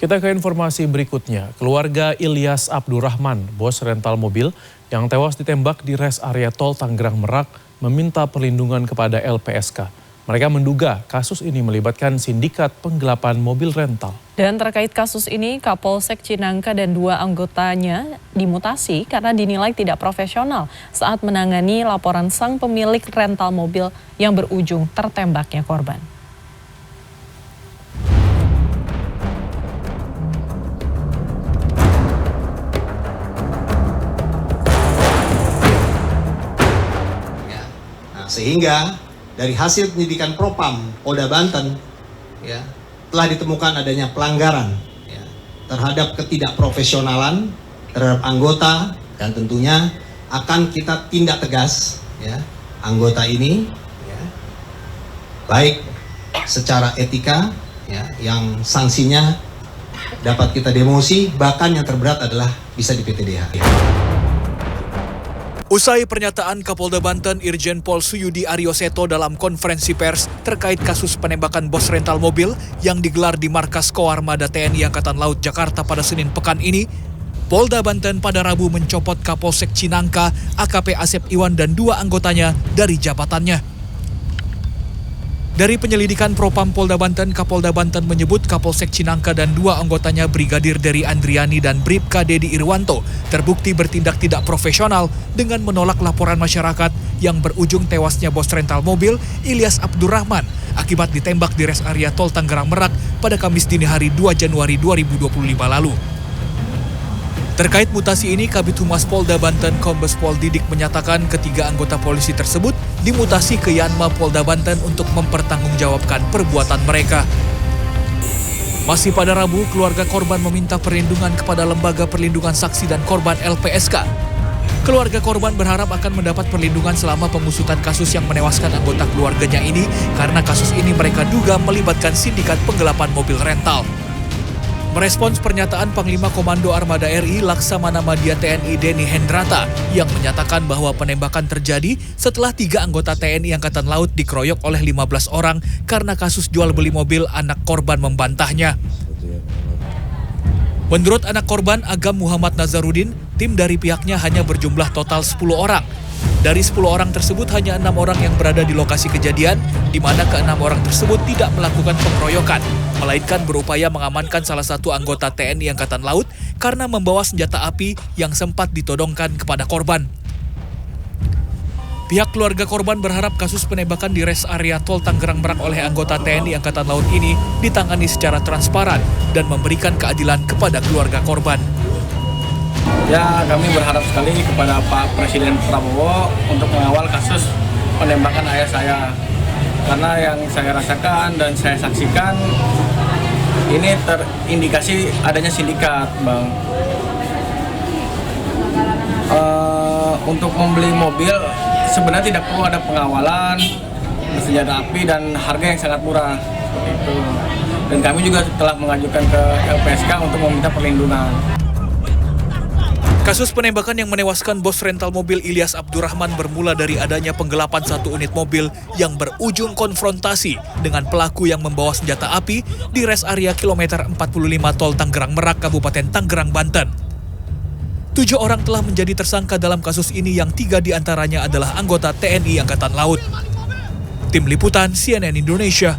Kita ke informasi berikutnya. Keluarga Ilyas Abdurrahman, bos rental mobil yang tewas ditembak di res area tol Tangerang Merak, meminta perlindungan kepada LPSK. Mereka menduga kasus ini melibatkan sindikat penggelapan mobil rental. Dan terkait kasus ini, Kapolsek Cinangka dan 2 anggotanya dimutasi karena dinilai tidak profesional saat menangani laporan sang pemilik rental mobil yang berujung tertembaknya korban. Sehingga dari hasil penyidikan Propam Polda Banten telah ditemukan adanya pelanggaran terhadap ketidakprofesionalan terhadap anggota, dan tentunya akan kita tindak tegas anggota ini baik secara etika yang sanksinya dapat kita demosi, bahkan yang terberat adalah bisa di PTDH. Usai pernyataan Kapolda Banten Irjen Pol Suyudi Aryoseto dalam konferensi pers terkait kasus penembakan bos rental mobil yang digelar di markas Koarmada TNI Angkatan Laut Jakarta pada Senin pekan ini, Polda Banten pada Rabu mencopot Kapolsek Cinangka AKP Asep Iwan dan 2 anggotanya dari jabatannya. Dari penyelidikan Propam Polda Banten, Kapolda Banten menyebut Kapolsek Cinangka dan 2 anggotanya Brigadir Dery Andriani dan Bribka Dedi Irwanto terbukti bertindak tidak profesional dengan menolak laporan masyarakat yang berujung tewasnya bos rental mobil Ilyas Abdurrahman akibat ditembak di res area tol Tangerang Merak pada Kamis dini hari 2 Januari 2025 lalu. Terkait mutasi ini, Kabid Humas Polda Banten Kombes Pol Didik menyatakan ketiga anggota polisi tersebut dimutasi ke Yanma Polda Banten untuk mempertanggungjawabkan perbuatan mereka. Masih pada Rabu, keluarga korban meminta perlindungan kepada Lembaga Perlindungan Saksi dan Korban LPSK. Keluarga korban berharap akan mendapat perlindungan selama pengusutan kasus yang menewaskan anggota keluarganya ini karena kasus ini mereka duga melibatkan sindikat penggelapan mobil rental. Merespons pernyataan Panglima Komando Armada RI Laksamana Madya TNI Denny Hendrata yang menyatakan bahwa penembakan terjadi setelah 3 anggota TNI Angkatan Laut dikeroyok oleh 15 orang karena kasus jual beli mobil, anak korban membantahnya. Menurut anak korban Agam Muhammad Nazarudin, tim dari pihaknya hanya berjumlah total 10 orang. Dari 10 orang tersebut hanya 6 orang yang berada di lokasi kejadian, di mana ke-6 orang tersebut tidak melakukan pengeroyokan, melainkan berupaya mengamankan salah satu anggota TNI Angkatan Laut karena membawa senjata api yang sempat ditodongkan kepada korban. Pihak keluarga korban berharap kasus penembakan di res area tol Tangerang Merak oleh anggota TNI Angkatan Laut ini ditangani secara transparan dan memberikan keadilan kepada keluarga korban. Ya, kami berharap sekali kepada Pak Presiden Prabowo untuk mengawal kasus penembakan ayah saya. Karena yang saya rasakan dan saya saksikan, ini terindikasi adanya sindikat, Bang. Untuk membeli mobil sebenarnya tidak perlu ada pengawalan, senjata api, dan harga yang sangat murah. Seperti itu. Dan kami juga telah mengajukan ke LPSK untuk meminta perlindungan. Kasus penembakan yang menewaskan bos rental mobil Ilyas Abdurrahman bermula dari adanya penggelapan 1 unit mobil yang berujung konfrontasi dengan pelaku yang membawa senjata api di res area kilometer 45 tol Tangerang Merak, Kabupaten Tangerang, Banten. 7 orang telah menjadi tersangka dalam kasus ini yang 3 diantaranya adalah anggota TNI Angkatan Laut. Tim Liputan CNN Indonesia.